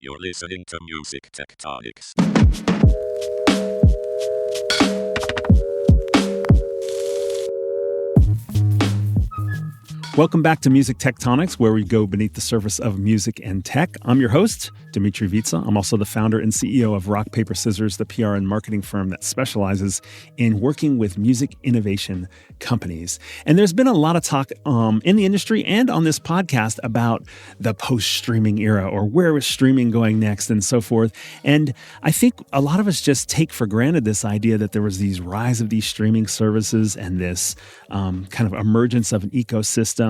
You're listening to Music Tectonics. Welcome back to Music Tectonics, where we go beneath the surface of music and tech. I'm your host, Dmitri. I'm also the founder and CEO of Rock, Paper, Scissors, the PR and marketing firm that specializes in working with music innovation companies. And there's been a lot of talk in the industry and on this podcast about the post-streaming era, or where is streaming going next, and so forth. And I think a lot of us just take for granted this idea that there was these rise of these streaming services and this kind of emergence of an ecosystem,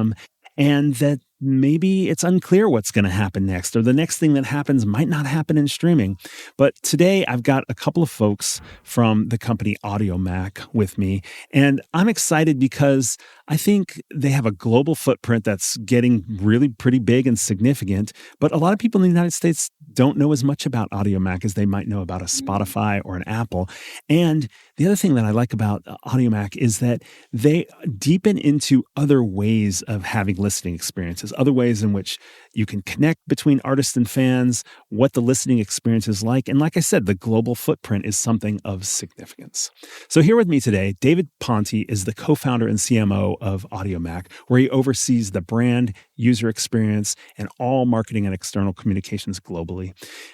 and that maybe it's unclear what's going to happen next, or the next thing that happens might not happen in streaming. But today I've got a couple of folks from the company Audiomack with me, and I'm excited because I think they have a global footprint that's getting really pretty big and significant, but a lot of people in the United States don't know as much about Audiomack as they might know about a Spotify or an Apple. And the other thing that I like about Audiomack is that they deepen into other ways of having listening experiences, other ways in which you can connect between artists and fans, what the listening experience is like. And like I said, the global footprint is something of significance. So here with me today, David Ponte is the co-founder and CMO of Audiomack, where he oversees the brand, user experience, and all marketing and external communications globally.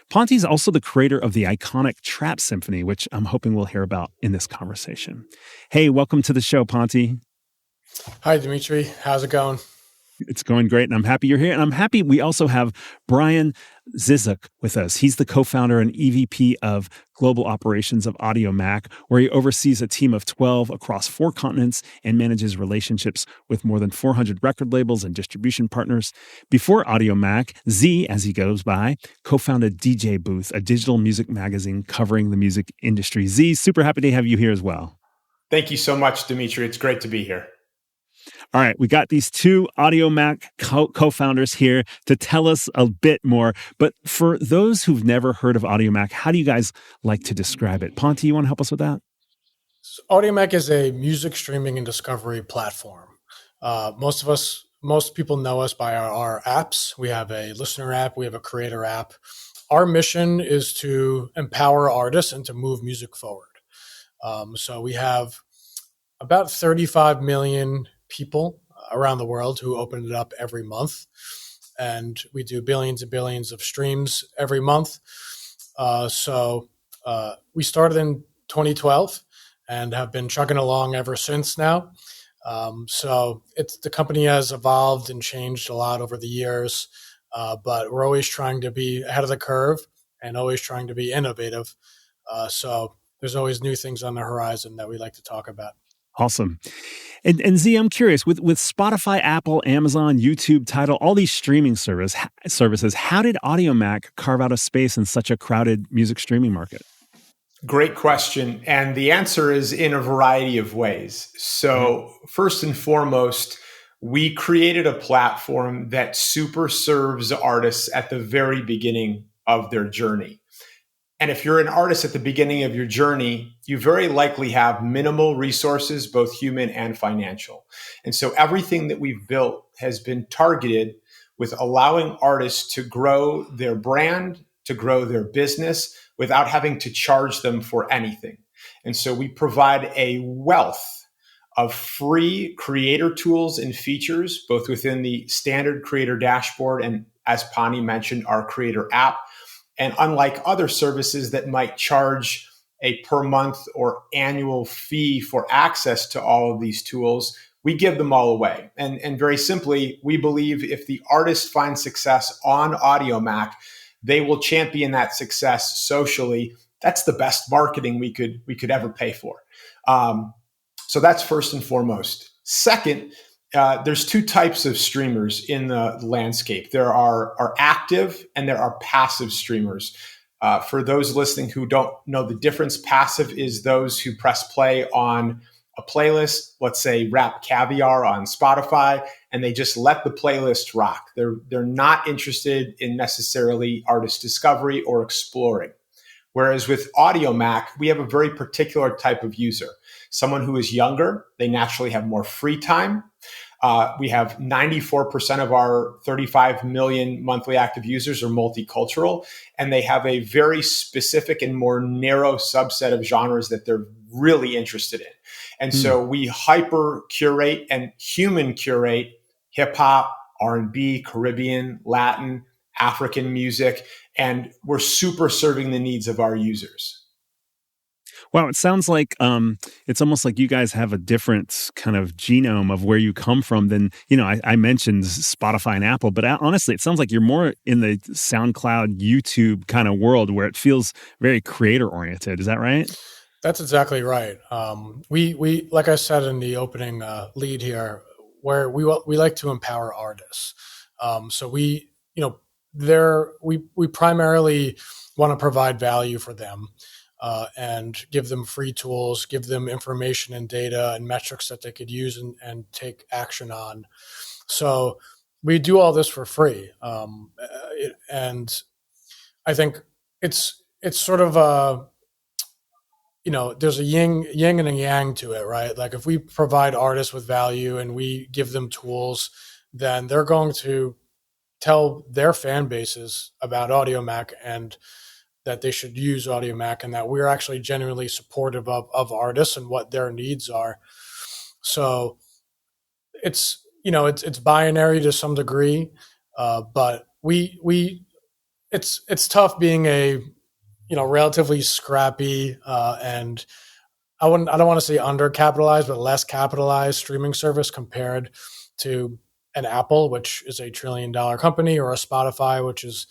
Ponte is also the creator of the iconic Trap Symphony, which I'm hoping we'll hear about in this conversation. Hey, welcome to the show, Ponte. Hi, Dmitri. How's it going? It's going great, and I'm happy you're here. And I'm happy we also have Brian Zisook with us. He's the co-founder and EVP of Global Operations of Audiomack, where he oversees a team of 12 across 4 continents and manages relationships with more than 400 record labels and distribution partners. Before Audiomack, Z, as he goes by, co-founded DJ Booth, a digital music magazine covering the music industry. Z, super happy to have you here as well. Thank you so much, Dmitri. It's great to be here. All right, we got these 2 Audiomack co-founders here to tell us a bit more. But for those who've never heard of Audiomack, how do you guys like to describe it? Ponte, you want to help us with that? Audiomack is a music streaming and discovery platform. Most people know us by our apps. We have a listener app. We have a creator app. Our mission is to empower artists and to move music forward. So we have about 35 million people around the world who open it up every month. And we do billions and billions of streams every month. So we started in 2012 and have been chugging along ever since now. So the company has evolved and changed a lot over the years, but we're always trying to be ahead of the curve and always trying to be innovative. So there's always new things on the horizon that we like to talk about. Awesome. And Z, I'm curious, with Spotify, Apple, Amazon, YouTube, Tidal, all these streaming services, how did Audiomack carve out a space in such a crowded music streaming market? Great question. And the answer is in a variety of ways. So first and foremost, we created a platform that super serves artists at the very beginning of their journey. And if you're an artist at the beginning of your journey, you very likely have minimal resources, both human and financial. And so everything that we've built has been targeted with allowing artists to grow their brand, to grow their business without having to charge them for anything. And so we provide a wealth of free creator tools and features, both within the standard creator dashboard and, as Ponte mentioned, our creator app. And unlike other services that might charge a per month or annual fee for access to all of these tools, we give them all away. And very simply, we believe if the artist finds success on Audiomack, they will champion that success socially. That's the best marketing we could ever pay for. So that's first and foremost. Second, there's 2 types of streamers in the landscape. There are active and there are passive streamers. For those listening who don't know the difference, passive is those who press play on a playlist, let's say Rap Caviar on Spotify, and they just let the playlist rock. They're not interested in necessarily artist discovery or exploring. Whereas with Audiomack, we have a very particular type of user. Someone who is younger, they naturally have more free time. We have 94% of our 35 million monthly active users are multicultural, and they have a very specific and more narrow subset of genres that they're really interested in. And so we hyper curate and human curate hip hop, R&B, Caribbean, Latin, African music, and we're super serving the needs of our users. Wow, it sounds like it's almost like you guys have a different kind of genome of where you come from than, I mentioned Spotify and Apple, but honestly, it sounds like you're more in the SoundCloud, YouTube kind of world where it feels very creator oriented. Is that right? That's exactly right. We like I said in the opening lead here, where we like to empower artists. So we primarily want to provide value for them. And give them free tools, give them information and data and metrics that they could use and take action on. So we do all this for free. And I think it's sort of there's a yin and a yang to it, right? Like if we provide artists with value and we give them tools, then they're going to tell their fan bases about Audiomack and that they should use Audiomack, and that we're actually genuinely supportive of artists and what their needs are. So it's binary to some degree, but it's tough being a relatively scrappy and I don't want to say undercapitalized, but less capitalized streaming service compared to an Apple, which is a $1 trillion company, or a Spotify, which is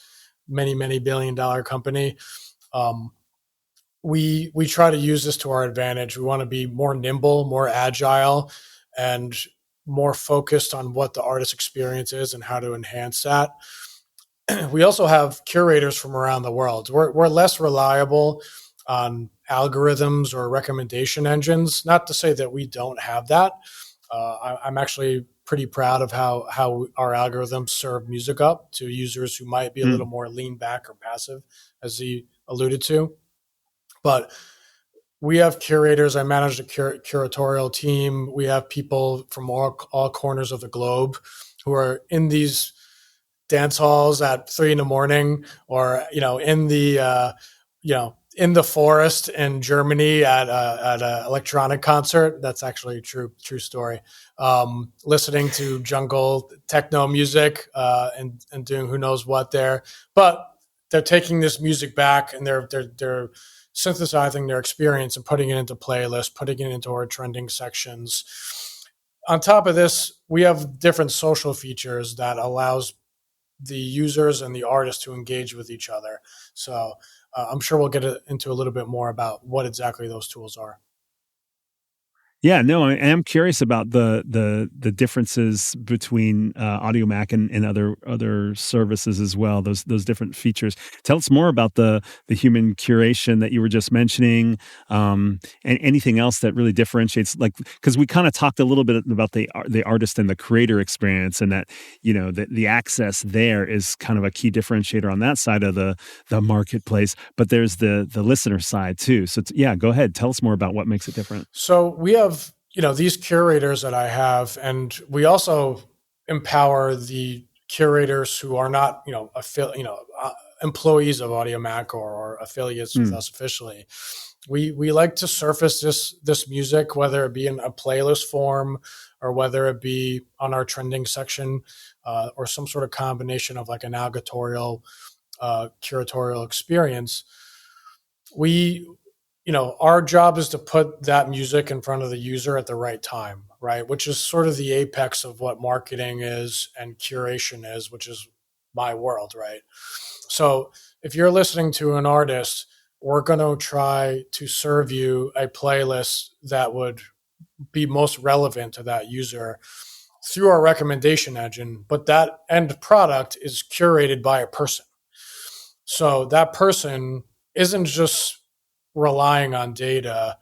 many, many $billion company. We try to use this to our advantage. We want to be more nimble, more agile, and more focused on what the artist experience is and how to enhance that. We also have curators from around the world. We're less reliable on algorithms or recommendation engines. Not to say that we don't have that. I'm actually pretty proud of how our algorithms serve music up to users who might be a little more lean back or passive, as he alluded to. But we have curators. I manage the curatorial team. We have people from all corners of the globe who are in these dance halls at 3 a.m, or in the forest in Germany at an electronic concert. That's actually a true story. Listening to jungle techno music and doing who knows what there, but they're taking this music back and they're synthesizing their experience and putting it into playlists, putting it into our trending sections. On top of this, we have different social features that allows the users and the artists to engage with each other. So I'm sure we'll get into a little bit more about what exactly those tools are. Yeah, no, I am curious about the differences between Audiomack and other services as well. Those different features. Tell us more about the human curation that you were just mentioning, and anything else that really differentiates. Like, because we kind of talked a little bit about the artist and the creator experience, and that the access there is kind of a key differentiator on that side of the marketplace. But there's the listener side too. So yeah, go ahead. Tell us more about what makes it different. So we have these curators that I have, and we also empower the curators who are not employees of Audiomack or affiliates with us officially. We like to surface this music, whether it be in a playlist form or whether it be on our trending section, or some sort of combination of like an algotorial curatorial experience. Our job is to put that music in front of the user at the right time, right? Which is sort of the apex of what marketing is and curation is, which is my world, right? So if you're listening to an artist, we're going to try to serve you a playlist that would be most relevant to that user through our recommendation engine, but that end product is curated by a person. So that person isn't just relying on data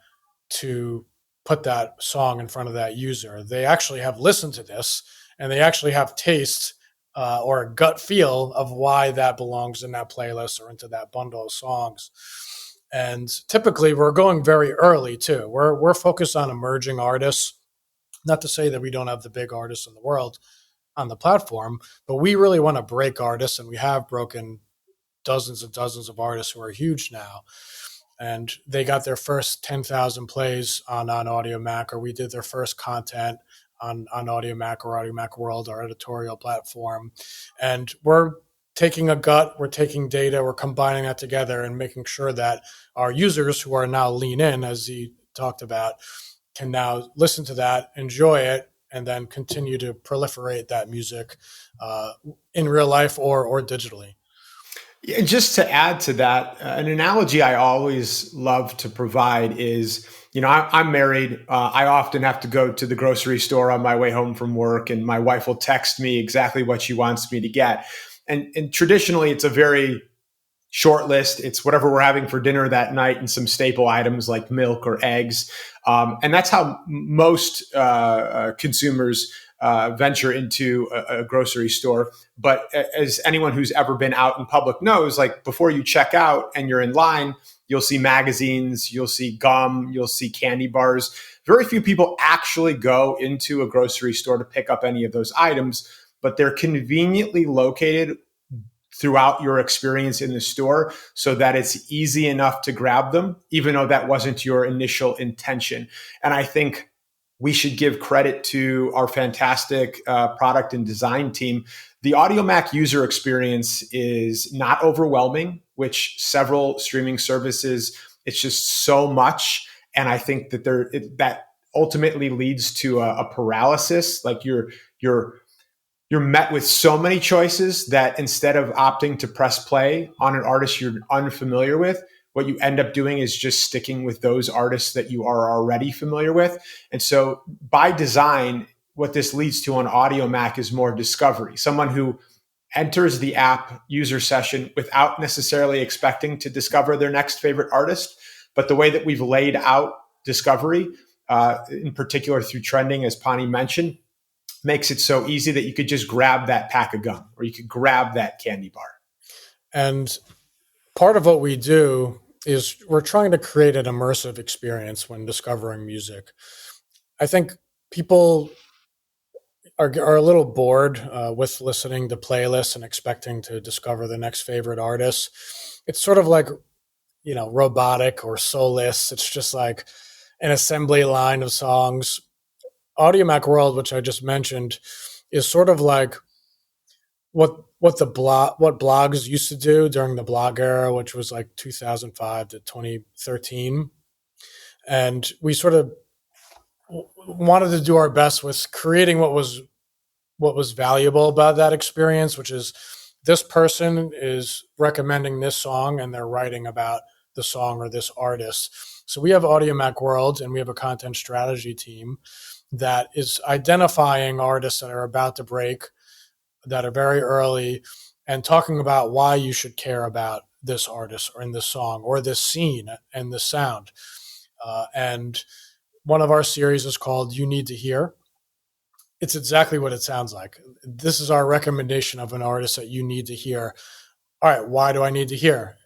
to put that song in front of that user. They actually have listened to this and they actually have taste or a gut feel of why that belongs in that playlist or into that bundle of songs. And typically we're going very early too. We're focused on emerging artists. Not to say that we don't have the big artists in the world on the platform, but we really want to break artists, and we have broken dozens and dozens of artists who are huge now. And they got their first 10,000 plays on Audiomack, or we did their first content on Audiomack or Audiomack World, our editorial platform. And we're taking a gut, we're taking data, we're combining that together and making sure that our users who are now lean in, as he talked about, can now listen to that, enjoy it, and then continue to proliferate that music in real life or digitally. Yeah, just to add to that, an analogy I always love to provide is, I'm married. I often have to go to the grocery store on my way home from work, and my wife will text me exactly what she wants me to get. And traditionally, it's a very short list. It's whatever we're having for dinner that night and some staple items like milk or eggs. And that's how most consumers venture into a grocery store. But as anyone who's ever been out in public knows, like before you check out and you're in line, you'll see magazines, you'll see gum, you'll see candy bars. Very few people actually go into a grocery store to pick up any of those items, but they're conveniently located throughout your experience in the store so that it's easy enough to grab them, even though that wasn't your initial intention. And I think we should give credit to our fantastic product and design team. The Audiomack user experience is not overwhelming, which several streaming services, it's just so much. And I think that that ultimately leads to a paralysis. Like you're met with so many choices that instead of opting to press play on an artist you're unfamiliar with, what you end up doing is just sticking with those artists that you are already familiar with. And so by design, what this leads to on Audiomack is more discovery. Someone who enters the app user session without necessarily expecting to discover their next favorite artist. But the way that we've laid out discovery, in particular through trending, as Ponte mentioned, makes it so easy that you could just grab that pack of gum or you could grab that candy bar. And part of what we do is we're trying to create an immersive experience when discovering music. I think people are a little bored with listening to playlists and expecting to discover the next favorite artist. It's sort of like, robotic or soulless. It's just like an assembly line of songs. Audiomack World, which I just mentioned, is sort of like what blogs used to do during the blog era, which was like 2005 to 2013. And we sort of wanted to do our best with creating what was valuable about that experience, which is this person is recommending this song and they're writing about the song or this artist. So we have Audiomack World and we have a content strategy team that is identifying artists that are about to break, that are very early, and talking about why you should care about this artist or in this song or this scene and this sound. And one of our series is called You Need to Hear. It's exactly what it sounds like. This is our recommendation of an artist that you need to hear. All right, why do I need to hear?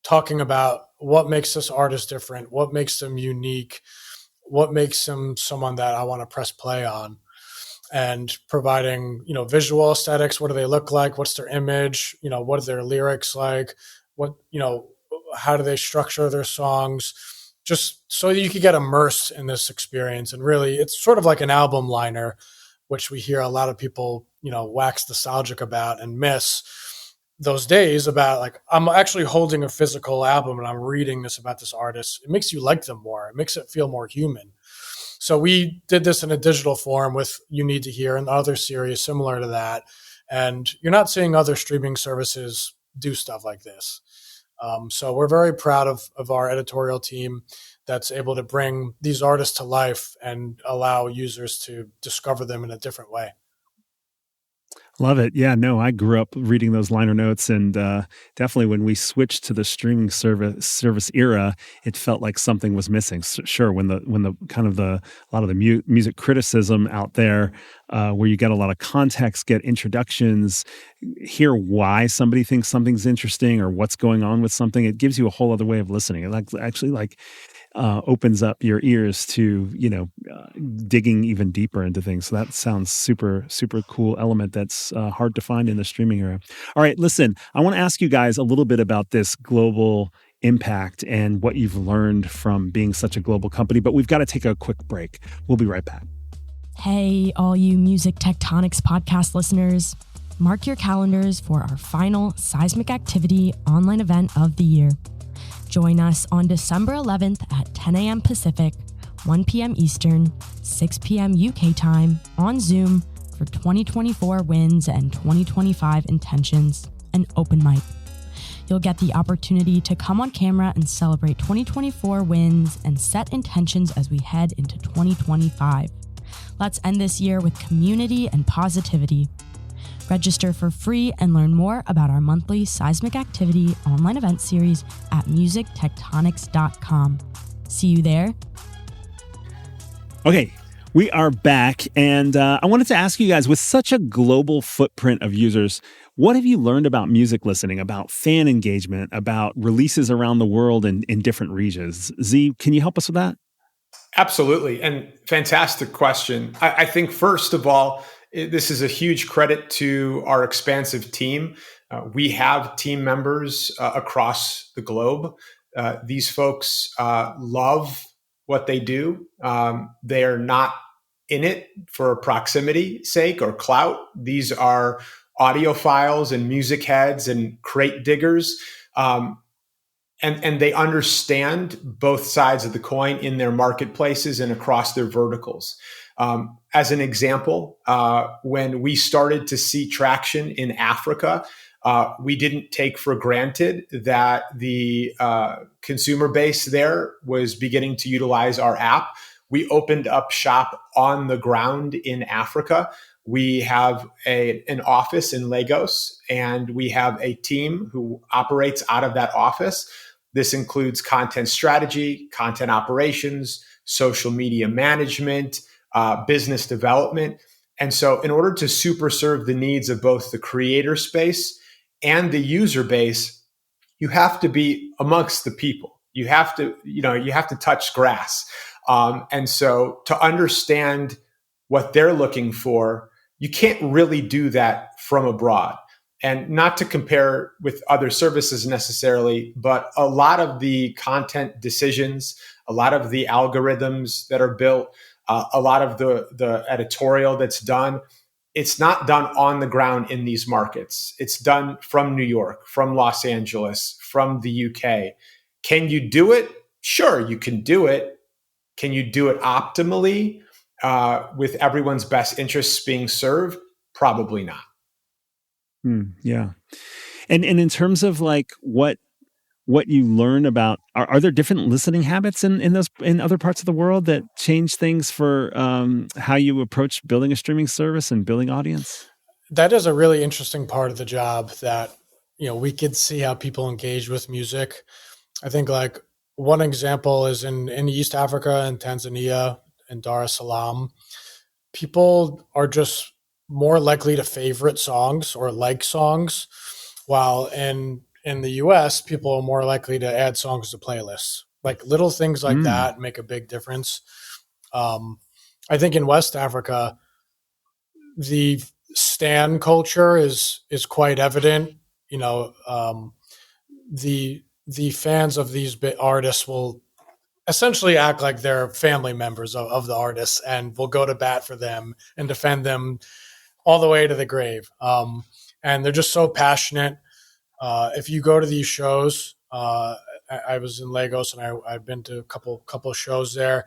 Talking about what makes this artist different, what makes them unique, what makes them someone that I want to press play on, and providing, visual aesthetics. What do they look like? What's their image? What are their lyrics like? How do they structure their songs? Just so you could get immersed in this experience. And really, it's sort of like an album liner, which we hear a lot of people, wax nostalgic about and miss those days about, like, I'm actually holding a physical album and I'm reading this about this artist. It makes you like them more. It makes it feel more human. So we did this in a digital form with You Need to Hear and other series similar to that. And you're not seeing other streaming services do stuff like this. So we're very proud of our editorial team that's able to bring these artists to life and allow users to discover them in a different way. Love it. Yeah, no, I grew up reading those liner notes, and definitely when we switched to the streaming service era, it felt like something was missing. Sure, when the kind of a lot of the music criticism out there, where you get a lot of context, get introductions, hear why somebody thinks something's interesting or what's going on with something, it gives you a whole other way of listening. It actually opens up your ears to, digging even deeper into things. So that sounds super, super cool element that's hard to find in the streaming era. All right, listen, I want to ask you guys a little bit about this global impact and what you've learned from being such a global company, but we've got to take a quick break. We'll be right back. Hey, all you Music Tectonics podcast listeners. Mark your calendars for our final Seismic Activity online event of the year. Join us on December 11th at 10 a.m. Pacific, 1 p.m. Eastern, 6 p.m. UK time on Zoom for 2024 wins and 2025 intentions, an open mic. You'll get the opportunity to come on camera and celebrate 2024 wins and set intentions as we head into 2025. Let's end this year with community and positivity. Register for free and learn more about our monthly Seismic Activity online event series at musictectonics.com. See you there. Okay, we are back, and I wanted to ask you guys, with such a global footprint of users, what have you learned about music listening, about fan engagement, about releases around the world in different regions? Z, can you help us with that? Absolutely. And fantastic question. I think, first of all, this is a huge credit to our expansive team. We have team members across the globe. These folks love what they do. They are not in it for proximity's sake or clout. These are audiophiles and music heads and crate diggers. And they understand both sides of the coin in their marketplaces and across their verticals. As an example, when we started to see traction in Africa, we didn't take for granted that the consumer base there was beginning to utilize our app. We opened up shop on the ground in Africa. We have an office in Lagos, and we have a team who operates out of that office. This includes content strategy, content operations, social media management, business development. And so in order to super serve the needs of both the creator space and the user base, you have to be amongst the people. You have to touch grass. And so to understand what they're looking for, you can't really do that from abroad. And not to compare with other services necessarily, but a lot of the content decisions, a lot of the algorithms that are built, a lot of the editorial that's done, it's not done on the ground in these markets. It's done from New York, from Los Angeles, from the UK. Can you do it? Sure, you can do it. Can you do it optimally with everyone's best interests being served? Probably not. Yeah. And in terms of like what you learn about, are there different listening habits in other parts of the world that change things for how you approach building a streaming service and building audience? That is a really interesting part of the job that, we could see how people engage with music. I think like one example is in East Africa and Tanzania and Dar es Salaam, people are just more likely to favorite songs or like songs, while in the US, people are more likely to add songs to playlists. Like little things like that make a big difference. I think in West Africa, the stan culture is quite evident. The fans of these artists will essentially act like they're family members of the artists and will go to bat for them and defend them all the way to the grave. And they're just so passionate. If you go to these shows, I was in Lagos and I've been to a couple shows there.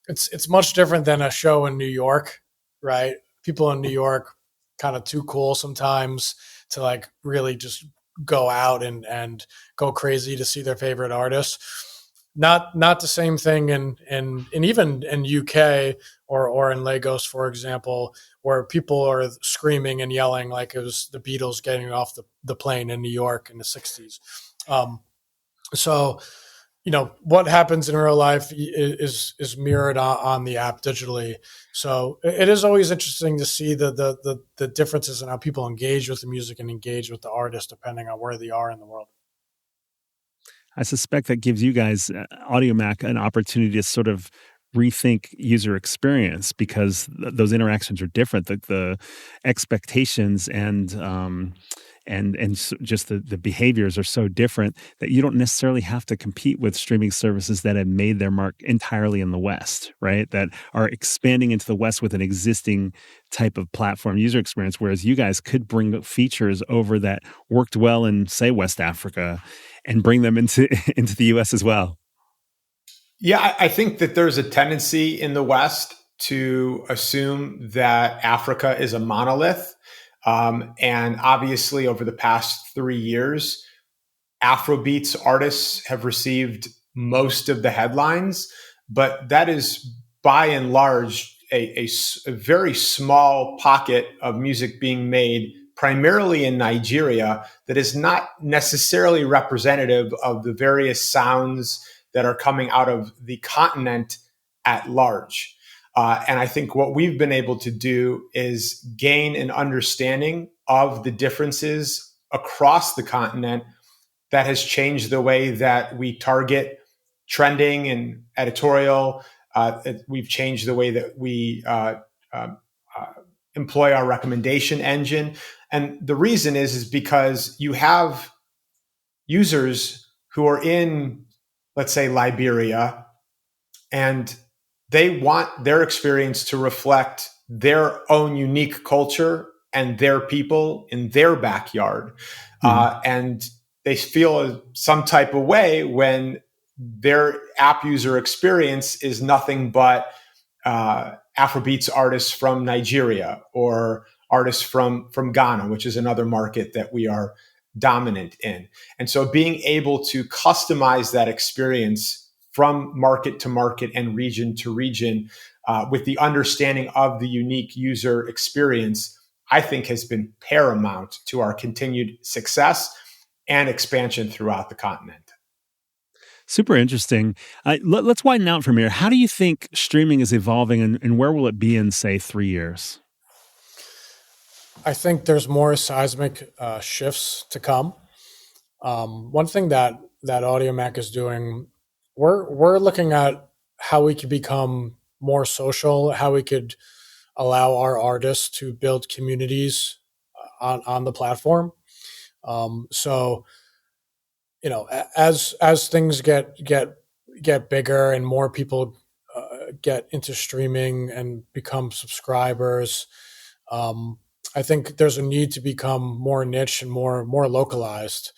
It's much different than a show in New York, right? People in New York kind of too cool sometimes to like really just go out and go crazy to see their favorite artists. Not the same thing in even in UK or in Lagos, for example, where people are screaming and yelling like it was the Beatles getting off the plane in New York in the 60s. So, what happens in real life is mirrored on the app digitally. So it is always interesting to see the differences in how people engage with the music and engage with the artist depending on where they are in the world. I suspect that gives you guys, Audiomack, an opportunity to sort of rethink user experience because those interactions are different. The expectations and just the behaviors are so different that you don't necessarily have to compete with streaming services that have made their mark entirely in the West, right? That are expanding into the West with an existing type of platform user experience, whereas you guys could bring features over that worked well in, say, West Africa and bring them into into the US as well. Yeah, I think that there's a tendency in the West to assume that Africa is a monolith. And obviously, over the past 3 years, Afrobeats artists have received most of the headlines, but that is by and large a very small pocket of music being made primarily in Nigeria that is not necessarily representative of the various sounds that are coming out of the continent at large. And I think what we've been able to do is gain an understanding of the differences across the continent that has changed the way that we target trending and editorial. We've changed the way that we employ our recommendation engine. And the reason is because you have users who are in, let's say, Liberia, and they want their experience to reflect their own unique culture and their people in their backyard. And they feel some type of way when their app user experience is nothing but Afrobeats artists from Nigeria or artists from Ghana, which is another market that we are dominant in. And so being able to customize that experience from market to market and region to region with the understanding of the unique user experience, I think has been paramount to our continued success and expansion throughout the continent. Super interesting. Let's widen out from here. How do you think streaming is evolving and where will it be in, say, 3 years? I think there's more seismic shifts to come. One thing that Audiomack is doing, we're looking at how we could become more social, how we could allow our artists to build communities on the platform. So, you know, as things get bigger and more people get into streaming and become subscribers, I think there's a need to become more niche and more localized.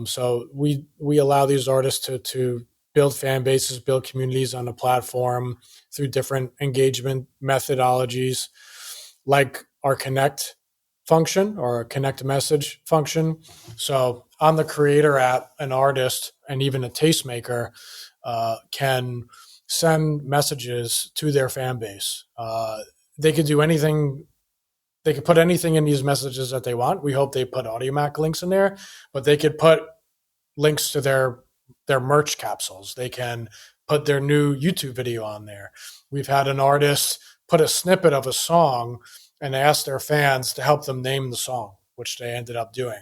So we allow these artists to build fan bases, build communities on the platform through different engagement methodologies, like our connect function or a connect message function. So on the creator app, an artist and even a tastemaker can send messages to their fan base. They could do anything. They could put anything in these messages that they want. We hope they put Audiomack links in there, but they could put links to their merch capsules. They can put their new YouTube video on there. We've had an artist put a snippet of a song and ask their fans to help them name the song, which they ended up doing.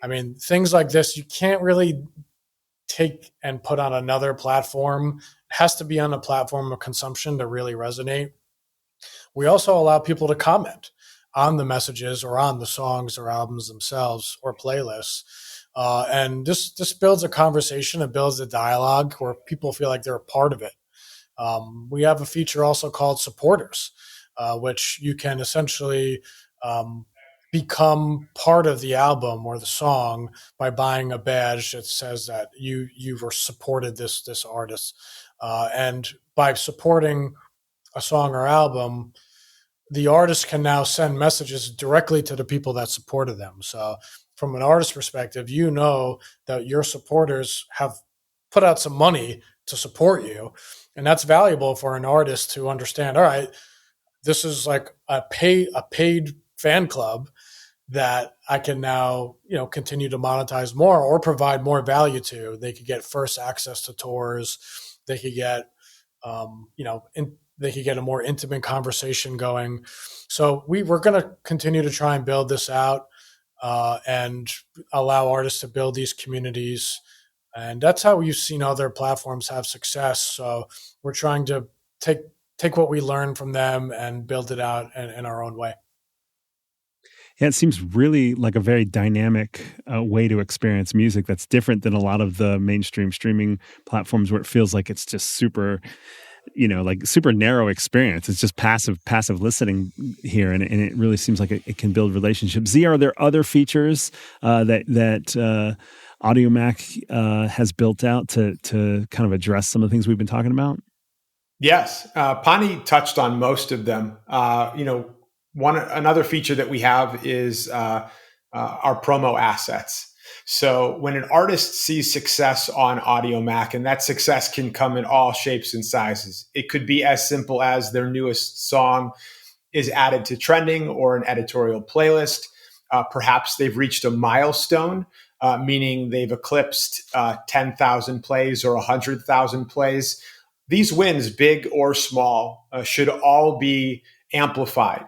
I mean, things like this, you can't really take and put on another platform. It has to be on a platform of consumption to really resonate. We also allow people to comment on the messages or on the songs or albums themselves or playlists. And this builds a conversation, it builds a dialogue where people feel like they're a part of it. We have a feature also called supporters, which you can essentially become part of the album or the song by buying a badge that says that you were supported this artist. And by supporting a song or album, the artist can now send messages directly to the people that supported them. So from an artist perspective, you know that your supporters have put out some money to support you. And that's valuable for an artist to understand, all right, this is like a paid fan club that I can now, continue to monetize more or provide more value to. They could get first access to tours. They could get, they could get a more intimate conversation going. So we're going to continue to try and build this out and allow artists to build these communities And that's how we've seen other platforms have success. So we're trying to take what we learn from them and build it out in our own way. Yeah, it seems really like a very dynamic way to experience music that's different than a lot of the mainstream streaming platforms where it feels like it's just super, like super narrow experience. It's just passive listening here, and it really seems like it can build relationships. Z, are there other features that Audiomack has built out to kind of address some of the things we've been talking about? Yes, Ponte touched on most of them. Another feature that we have is our promo assets. So when an artist sees success on Audiomack, and that success can come in all shapes and sizes. It could be as simple as their newest song is added to trending or an editorial playlist. Perhaps they've reached a milestone, meaning they've eclipsed 10,000 plays or 100,000 plays. These wins, big or small, should all be amplified.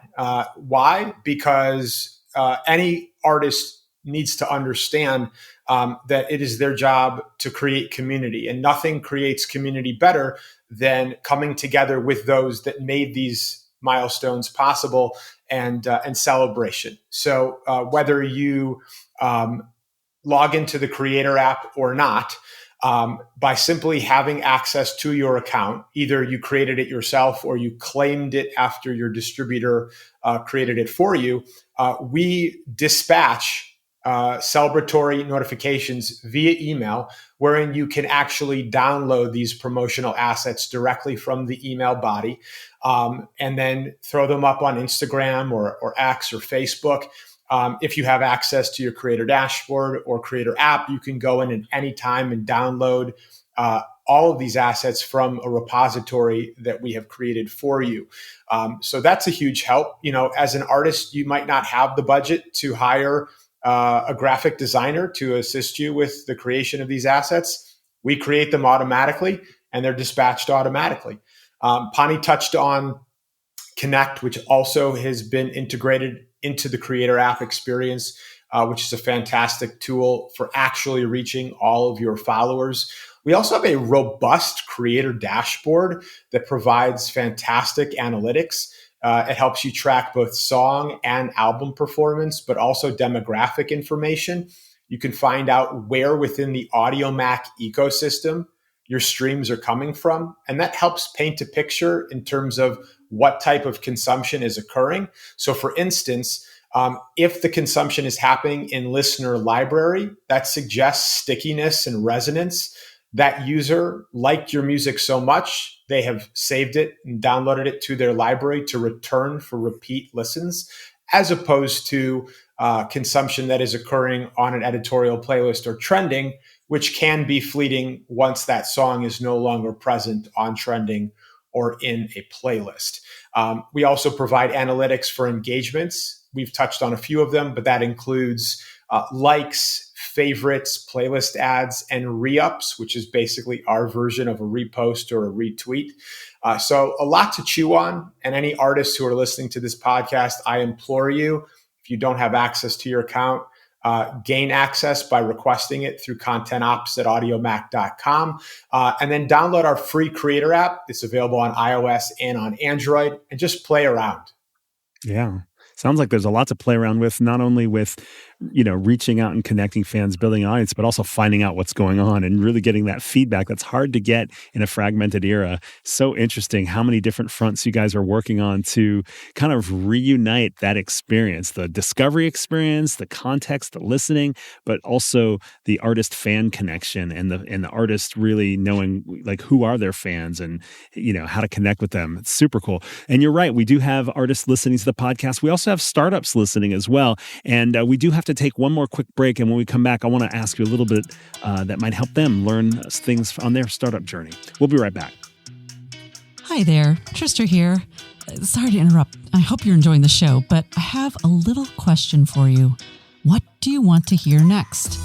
Why? Because any artist needs to understand that it is their job to create community, and nothing creates community better than coming together with those that made these milestones possible and celebration. So whether you log into the Creator app or not, by simply having access to your account, either you created it yourself or you claimed it after your distributor created it for you, we dispatch celebratory notifications via email, wherein you can actually download these promotional assets directly from the email body, and then throw them up on Instagram or X or Facebook. If you have access to your Creator dashboard or Creator app, you can go in at any time and download all of these assets from a repository that we have created for you. So that's a huge help. As an artist, you might not have the budget to hire a graphic designer to assist you with the creation of these assets. We create them automatically, and they're dispatched automatically. Ponte touched on Connect, which also has been integrated into the Creator app experience, which is a fantastic tool for actually reaching all of your followers. We also have a robust Creator dashboard that provides fantastic analytics. It helps you track both song and album performance, but also demographic information. You can find out where within the Audiomack ecosystem your streams are coming from. And that helps paint a picture in terms of what type of consumption is occurring. So for instance, if the consumption is happening in listener library, that suggests stickiness and resonance. That user liked your music so much, they have saved it and downloaded it to their library to return for repeat listens, as opposed to consumption that is occurring on an editorial playlist or trending, which can be fleeting once that song is no longer present on trending or in a playlist. We also provide analytics for engagements. We've touched on a few of them, but that includes likes, favorites, playlist ads, and re-ups, which is basically our version of a repost or a retweet. So a lot to chew on. And any artists who are listening to this podcast, I implore you, if you don't have access to your account, gain access by requesting it through contentops@audiomack.com. And then download our free Creator app. It's available on iOS and on Android, and just play around. Yeah. Sounds like there's a lot to play around with, not only with, reaching out and connecting fans, building an audience, but also finding out what's going on and really getting that feedback that's hard to get in a fragmented era. So interesting how many different fronts you guys are working on to kind of reunite that experience, the discovery experience, the context, the listening, but also the artist-fan connection and the artist really knowing like who are their fans and, how to connect with them. It's super cool. And you're right. We do have artists listening to the podcast. We also have startups listening as well. And we do have to take one more quick break. And when we come back, I want to ask you a little bit that might help them learn things on their startup journey. We'll be right back. Hi there, Trista here. Sorry to interrupt. I hope you're enjoying the show, but I have a little question for you. What do you want to hear next?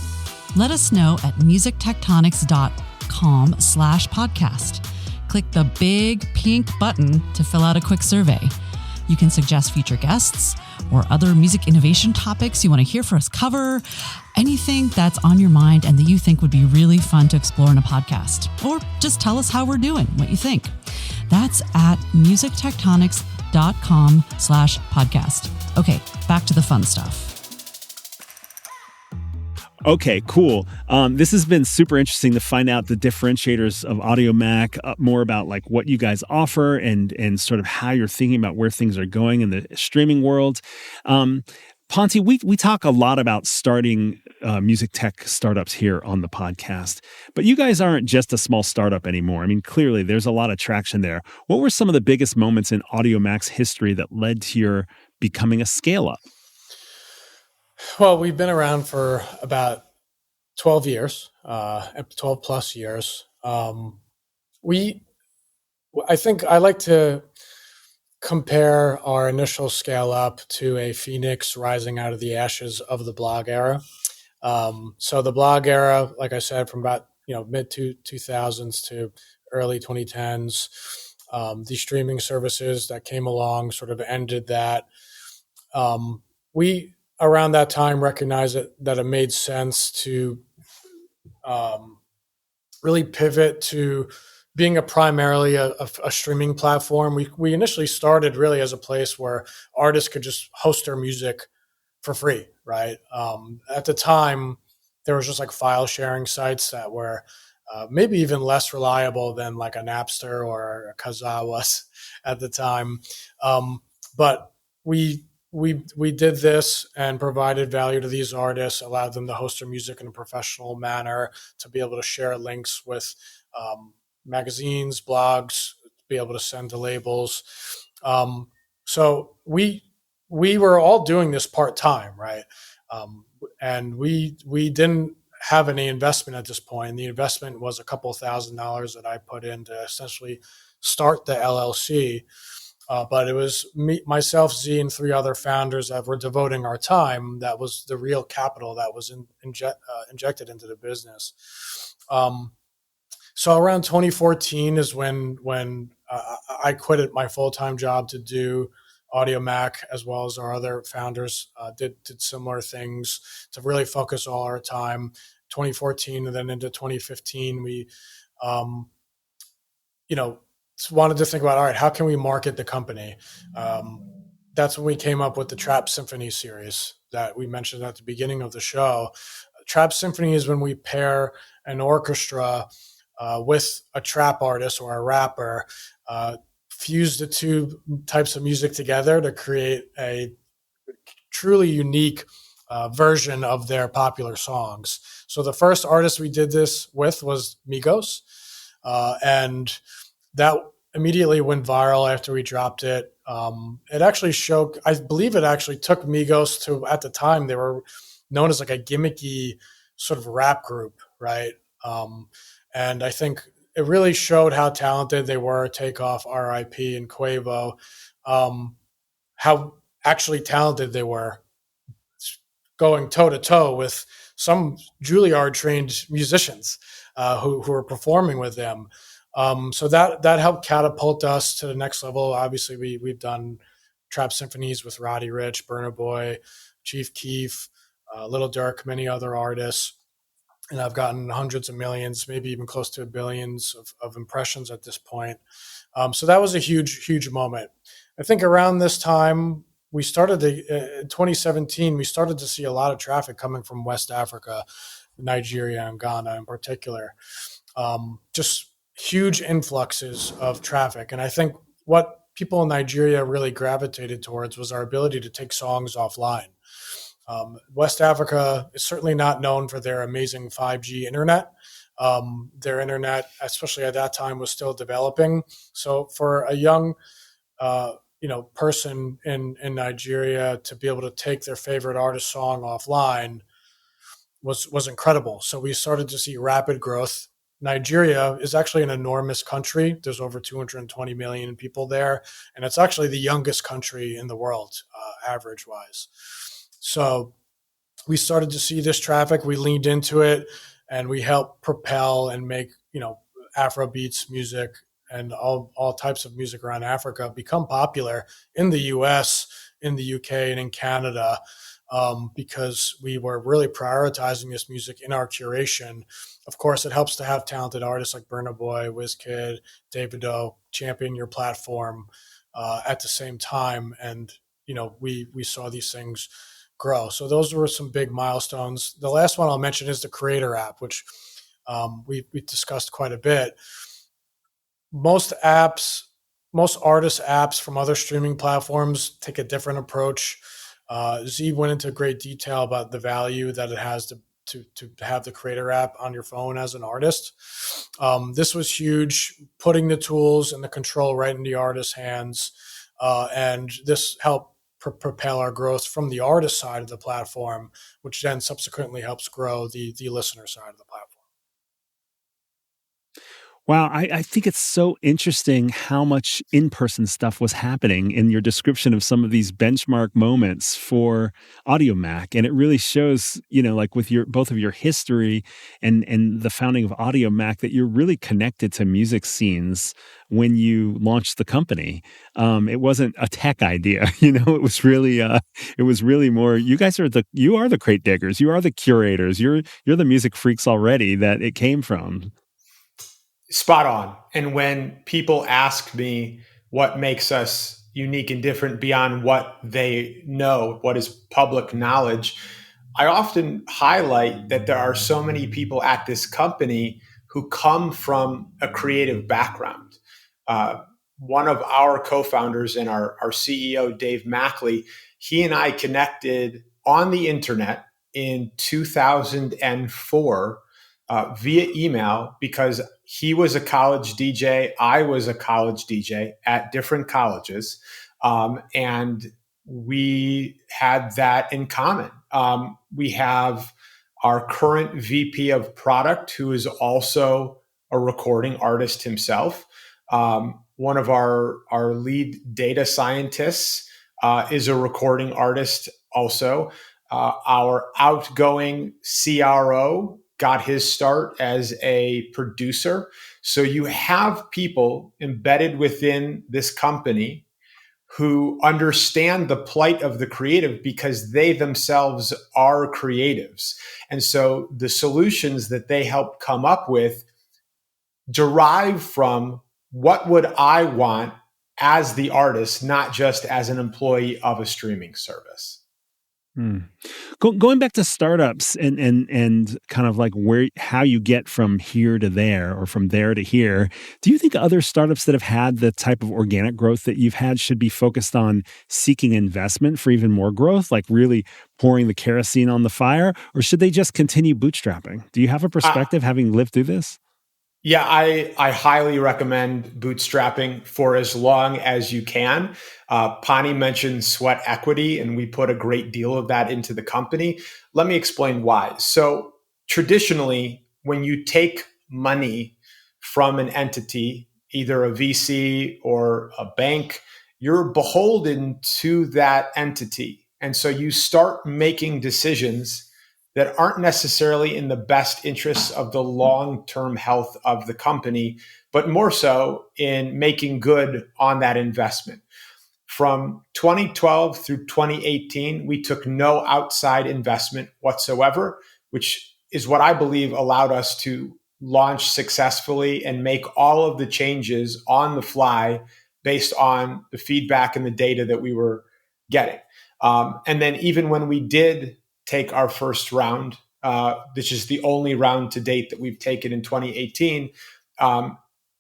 Let us know at musictectonics.com/podcast. Click the big pink button to fill out a quick survey. You can suggest future guests or other music innovation topics you want to hear for us cover, anything that's on your mind and that you think would be really fun to explore in a podcast. Or just tell us how we're doing, what you think. That's at musictectonics.com/podcast. Okay, back to the fun stuff. Okay, cool. This has been super interesting to find out the differentiators of Audiomack, more about like what you guys offer and sort of how you're thinking about where things are going in the streaming world. Ponte, we talk a lot about starting music tech startups here on the podcast, but you guys aren't just a small startup anymore. I mean, clearly there's a lot of traction there. What were some of the biggest moments in Audiomack's history that led to your becoming a scale-up? Well, we've been around for about 12 years, 12 plus years. I think I like to compare our initial scale up to a phoenix rising out of the ashes of the blog era. So the blog era, like I said, from about mid 2000s to early 2010s, the streaming services that came along sort of ended that. We around that time recognized that it made sense to really pivot to being primarily a streaming platform. We initially started really as a place where artists could just host their music for free, right? At the time, there was just like file sharing sites that were maybe even less reliable than like a Napster or a Kazaa was at the time. But we did this and provided value to these artists, allowed them to host their music in a professional manner, to be able to share links with magazines, blogs, be able to send to labels. So we were all doing this part-time, right? And we didn't have any investment at this point. The investment was a couple $1,000s that I put in to essentially start the LLC. But it was myself, Z, and 3 other founders that were devoting our time. That was the real capital that was injected into the business. So around 2014 is when I quit my full-time job to do Audiomack, as well as our other founders did similar things to really focus all our time. 2014 and then into 2015, we wanted to think about, all right, how can we market the company? That's when we came up with the Trap Symphony series that we mentioned at the beginning of the show. Trap Symphony is when we pair an orchestra with a trap artist or a rapper, fuse the two types of music together to create a truly unique version of their popular songs. So the first artist we did this with was Migos, and that immediately went viral after we dropped it. It actually I believe it actually took Migos to, at the time, they were known as like a gimmicky sort of rap group, right? And I think it really showed how talented they were, Takeoff, R.I.P., and Quavo, how actually talented they were, going toe-to-toe with some Juilliard-trained musicians who were performing with them. So that helped catapult us to the next level. Obviously, we've done Trap Symphonies with Roddy Ricch, Burna Boy, Chief Keef, Lil Durk, many other artists. And I've gotten hundreds of millions, maybe even close to billions of impressions at this point. So that was a huge, huge moment. I think around this time, in 2017, we started to see a lot of traffic coming from West Africa, Nigeria and Ghana in particular. Just huge influxes of traffic. And I think what people in Nigeria really gravitated towards was our ability to take songs offline. West Africa is certainly not known for their amazing 5G internet. Their internet, especially at that time, was still developing. So for a young person in Nigeria to be able to take their favorite artist song offline was incredible. So we started to see rapid growth. Nigeria is actually an enormous country. There's over 220 million people there, and it's actually the youngest country in the world, average-wise. So we started to see this traffic. We leaned into it, and we helped propel and make Afro beats music and all types of music around Africa become popular in the U.S. in the UK and in Canada, because we were really prioritizing this music in our curation. Of course, it helps to have talented artists like Burna Boy, Wizkid, Davido champion your platform at the same time. And, we saw these things grow. So those were some big milestones. The last one I'll mention is the Creator app, which we discussed quite a bit. Most artist apps from other streaming platforms take a different approach. Z went into great detail about the value that it has to have the Creator app on your phone as an artist. This was huge, putting the tools and the control right in the artist's hands. And this helped propel our growth from the artist side of the platform, which then subsequently helps grow the listener side of the platform. Wow, I think it's so interesting how much in-person stuff was happening in your description of some of these benchmark moments for Audiomack. And it really shows, like with both of your history and the founding of Audiomack, that you're really connected to music scenes when you launched the company. It wasn't a tech idea, it was really more, you are the crate diggers, you are the curators, you're the music freaks already that it came from. Spot on. And when people ask me what makes us unique and different beyond what they know, what is public knowledge, I often highlight that there are so many people at this company who come from a creative background. One of our co-founders and our CEO, Dave Mackley, he and I connected on the internet in 2004 via email, because he was a college DJ, I was a college DJ at different colleges, and we had that in common. We have our current VP of product, who is also a recording artist himself. One of our lead data scientists is a recording artist also. Our outgoing CRO got his start as a producer. So you have people embedded within this company who understand the plight of the creative because they themselves are creatives. And so the solutions that they help come up with derive from what would I want as the artist, not just as an employee of a streaming service. Going back to startups and kind of like how you get from here to there or from there to here, do you think other startups that have had the type of organic growth that you've had should be focused on seeking investment for even more growth, like really pouring the kerosene on the fire, or should they just continue bootstrapping? Do you have a perspective having lived through this? Yeah, I highly recommend bootstrapping for as long as you can. Pani mentioned sweat equity, and we put a great deal of that into the company. Let me explain why. So traditionally, when you take money from an entity, either a VC or a bank, you're beholden to that entity. And so you start making decisions that aren't necessarily in the best interests of the long-term health of the company, but more so in making good on that investment. From 2012 through 2018, we took no outside investment whatsoever, which is what I believe allowed us to launch successfully and make all of the changes on the fly based on the feedback and the data that we were getting. And then even when we did take our first round, which is the only round to date that we've taken in 2018,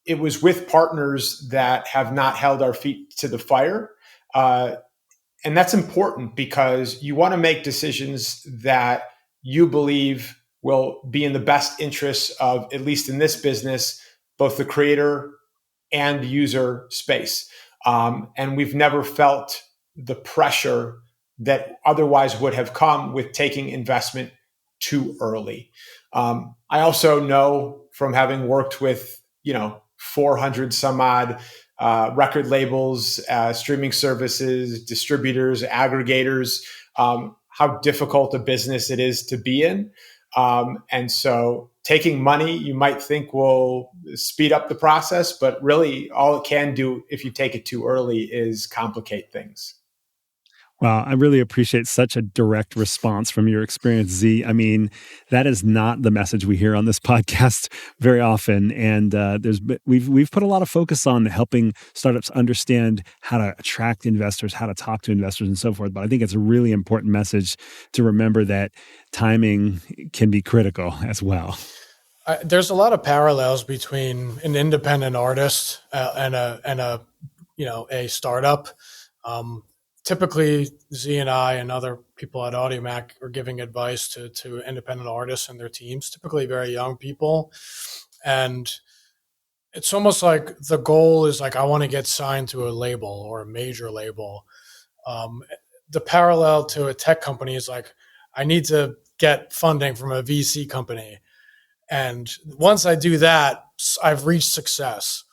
it was with partners that have not held our feet to the fire. And that's important because you want to make decisions that you believe will be in the best interests of, at least in this business, both the creator and user space. And we've never felt the pressure that otherwise would have come with taking investment too early. I also know from having worked with, 400 some odd record labels, streaming services, distributors, aggregators, how difficult a business it is to be in. And so taking money, you might think will speed up the process, but really all it can do if you take it too early is complicate things. Wow, I really appreciate such a direct response from your experience, Z. I mean, that is not the message we hear on this podcast very often, and we've put a lot of focus on helping startups understand how to attract investors, how to talk to investors, and so forth. But I think it's a really important message to remember that timing can be critical as well. There's a lot of parallels between an independent artist and a startup. Typically, Z and I and other people at Audiomack are giving advice to independent artists and their teams, typically very young people. And it's almost like the goal is like, I want to get signed to a label or a major label. The parallel to a tech company is like, I need to get funding from a VC company. And once I do that, I've reached success.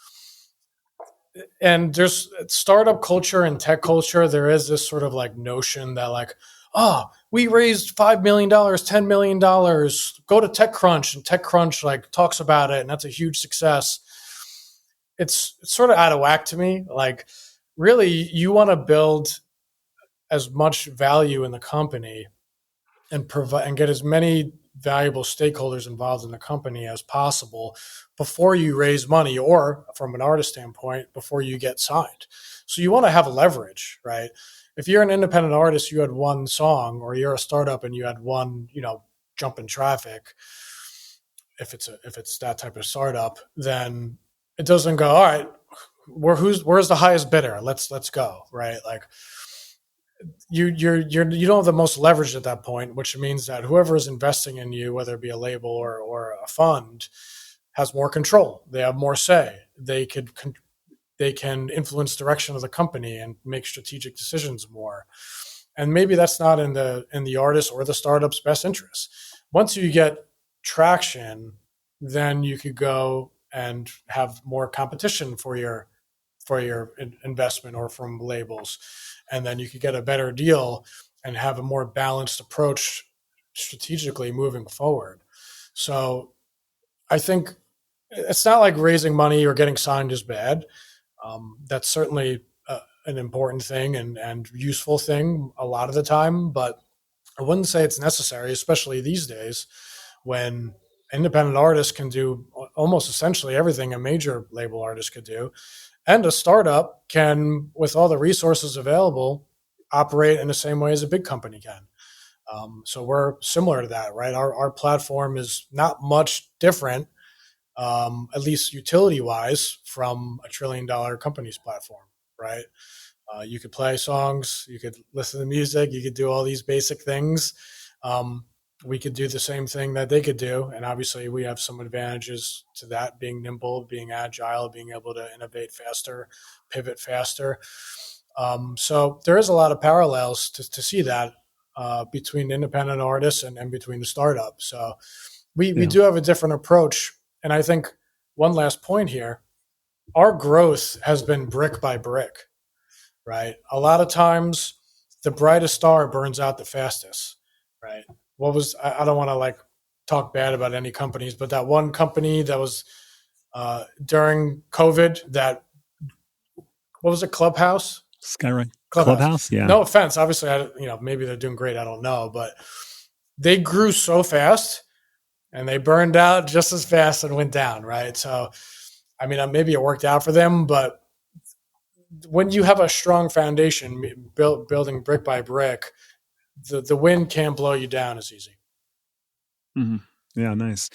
And there's startup culture and tech culture. There is this sort of like notion that like, oh, we raised $5 million, $10 million, go to TechCrunch, and TechCrunch like talks about it. And that's a huge success. It's sort of out of whack to me. Like, really, you want to build as much value in the company and provide and get as many valuable stakeholders involved in the company as possible before you raise money, or from an artist standpoint, before you get signed. So you want to have leverage, right? If you're an independent artist, you had one song, or you're a startup and you had one, jump in traffic. If it's that type of startup, then it doesn't go, all right, where's the highest bidder? Let's go, right? Like, you don't have the most leverage at that point, which means that whoever is investing in you, whether it be a label or a fund, has more control. They have more say. They can influence direction of the company and make strategic decisions more. And maybe that's not in the artist or the startup's best interest. Once you get traction, then you could go and have more competition for your investment or from labels. And then you could get a better deal and have a more balanced approach strategically moving forward. So I think it's not like raising money or getting signed is bad. That's certainly an important thing and useful thing a lot of the time, but I wouldn't say it's necessary, especially these days when independent artists can do almost essentially everything a major label artist could do. And a startup can, with all the resources available, operate in the same way as a big company can. So we're similar to that, right? Our platform is not much different, at least utility-wise, from a $1 trillion company's platform, right? You could play songs, you could listen to music, you could do all these basic things. We could do the same thing that they could do. And obviously we have some advantages to that, being nimble, being agile, being able to innovate faster, pivot faster. So there is a lot of parallels to see that between independent artists and between the startup. So we do have a different approach. And I think one last point here, our growth has been brick by brick, right? A lot of times the brightest star burns out the fastest, right? I don't want to like talk bad about any companies, but that one company that was during COVID, what was it? Clubhouse? Skyrock. Clubhouse? Yeah. No offense. Obviously, maybe they're doing great. I don't know, but they grew so fast and they burned out just as fast and went down, right? So, I mean, maybe it worked out for them, but when you have a strong foundation building brick by brick, the wind can't blow you down as easy. Mm-hmm. Yeah, nice.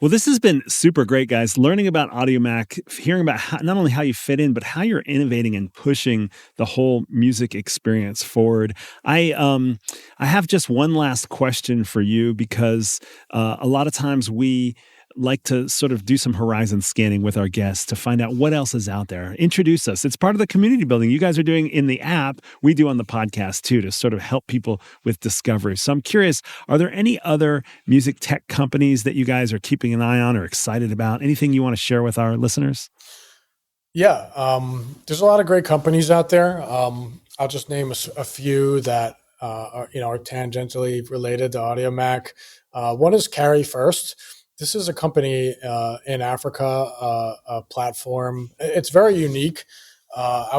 Well, this has been super great, guys. Learning about Audiomack, hearing about not only how you fit in, but how you're innovating and pushing the whole music experience forward. I have just one last question for you, because a lot of times we like to sort of do some horizon scanning with our guests to find out what else is out there. Introduce us. It's part of the community building you guys are doing in the app. We do on the podcast too, to sort of help people with discovery. So I'm curious, are there any other music tech companies that you guys are keeping an eye on or excited about? Anything you want to share with our listeners? Yeah, there's a lot of great companies out there. I'll just name a few that are tangentially related to Audiomack. One is Carry First. This is a company in Africa, a platform. It's very unique. I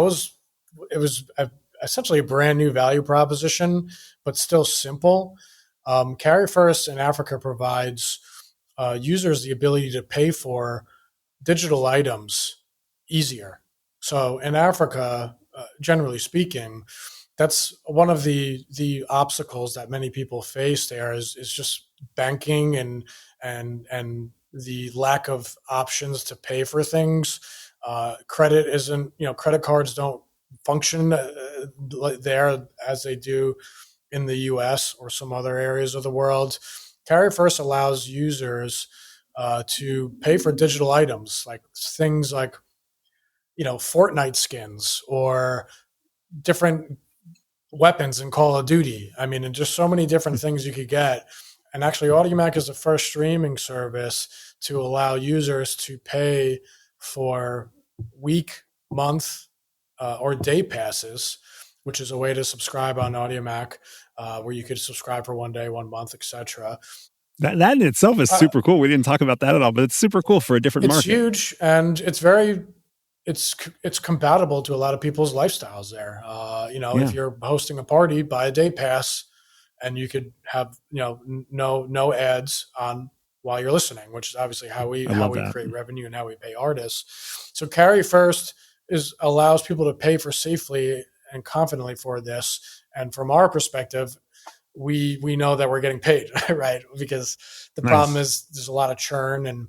essentially a brand new value proposition, but still simple. Carry First in Africa provides users the ability to pay for digital items easier. So in Africa, generally speaking, that's one of the obstacles that many people face there is just banking and the lack of options to pay for things. Credit isn't, credit cards don't function there as they do in the US or some other areas of the world. Carry First allows users to pay for digital items, like things like, Fortnite skins or different weapons in Call of Duty. I mean, and just so many different things you could get. And actually, Audiomack is the first streaming service to allow users to pay for week, month, or day passes, which is a way to subscribe on Audiomack, where you could subscribe for 1 day, 1 month, etc. That in itself is super cool. We didn't talk about that at all, but it's super cool for a different market. It's huge, and it's compatible to a lot of people's lifestyles there. If you're hosting a party, buy a day pass, and you could have no ads on while you're listening, which is obviously how we create revenue and how we pay artists. So Carry First allows people to pay for safely and confidently for this. And from our perspective, we know that we're getting paid, right? Because the problem is there's a lot of churn and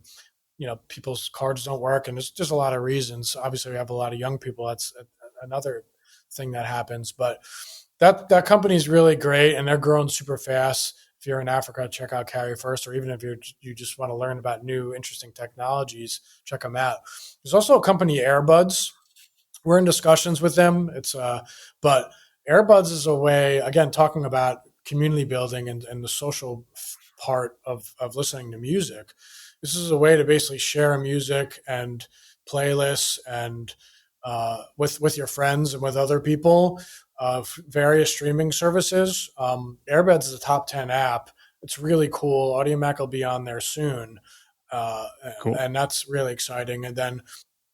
people's cards don't work, and there's just a lot of reasons. Obviously, we have a lot of young people. That's another thing that happens. But that company is really great, and they're growing super fast. If you're in Africa, check out Carry First, or even if you just want to learn about new, interesting technologies, check them out. There's also a company, Airbuds. We're in discussions with them. But Airbuds is a way, again, talking about community building and the social part of listening to music. This is a way to basically share music and playlists and with your friends and with other people of various streaming services. Airbuds is a top 10 app. It's really cool. Audiomack will be on there soon. Cool. And that's really exciting. And then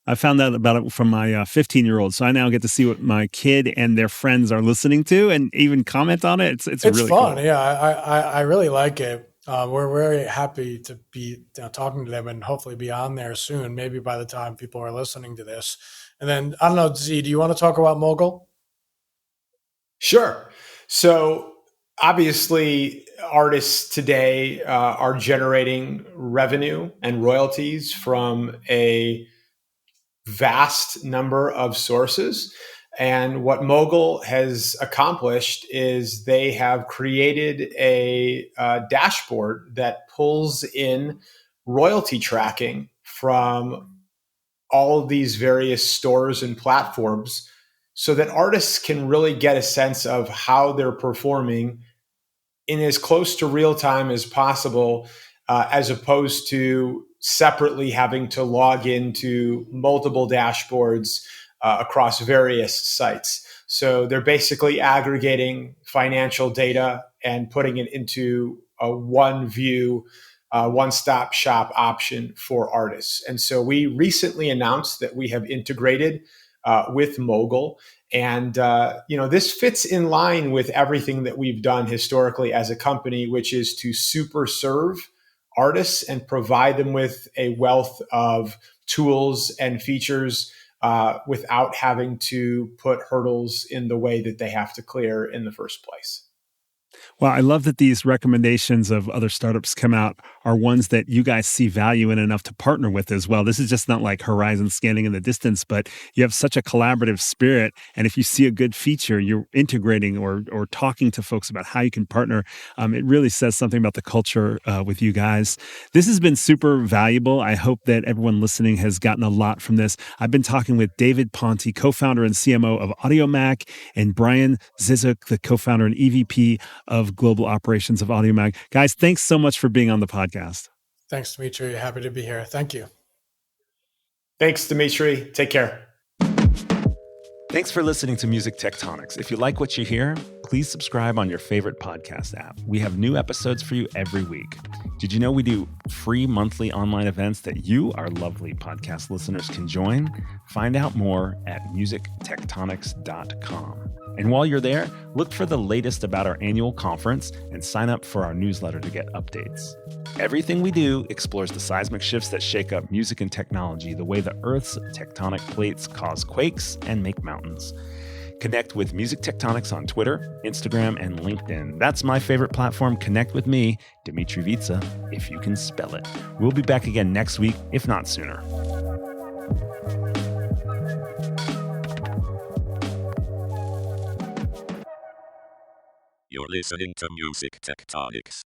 I found out about it from my 15-year-old, so I now get to see what my kid and their friends are listening to and even comment on it. It's really fun. Cool. Yeah, I really like it. We're very happy to be talking to them and hopefully be on there soon, maybe by the time people are listening to this. And then, I don't know, Z, do you want to talk about Mogul? Sure. So obviously, artists today are generating revenue and royalties from a vast number of sources. And what Mogul has accomplished is they have created a dashboard that pulls in royalty tracking from all of these various stores and platforms so that artists can really get a sense of how they're performing in as close to real time as possible, as opposed to separately having to log into multiple dashboards across various sites. So they're basically aggregating financial data and putting it into a one view, one-stop shop option for artists. And so we recently announced that we have integrated with Mogul. And, this fits in line with everything that we've done historically as a company, which is to super serve artists and provide them with a wealth of tools and features without having to put hurdles in the way that they have to clear in the first place. Well, I love that these recommendations of other startups come out are ones that you guys see value in enough to partner with as well. This is just not like horizon scanning in the distance, but you have such a collaborative spirit. And if you see a good feature, you're integrating or talking to folks about how you can partner. It really says something about the culture with you guys. This has been super valuable. I hope that everyone listening has gotten a lot from this. I've been talking with David Ponte, co-founder and CMO of Audiomack, and Brian Zisook, the co-founder and EVP of Global Operations of Audiomack. Guys, thanks so much for being on the podcast. Thanks, Dmitri. Happy to be here. Thank you. Thanks, Dmitri. Take care. Thanks for listening to Music Tectonics. If you like what you hear, please subscribe on your favorite podcast app. We have new episodes for you every week. Did you know we do free monthly online events that you, our lovely podcast listeners, can join? Find out more at musictectonics.com. And while you're there, look for the latest about our annual conference and sign up for our newsletter to get updates. Everything we do explores the seismic shifts that shake up music and technology, the way the Earth's tectonic plates cause quakes and make mountains. Connect with Music Tectonics on Twitter, Instagram, and LinkedIn. That's my favorite platform. Connect with me, Dmitri Vitsa, if you can spell it. We'll be back again next week, if not sooner. You're listening to Music Tectonics.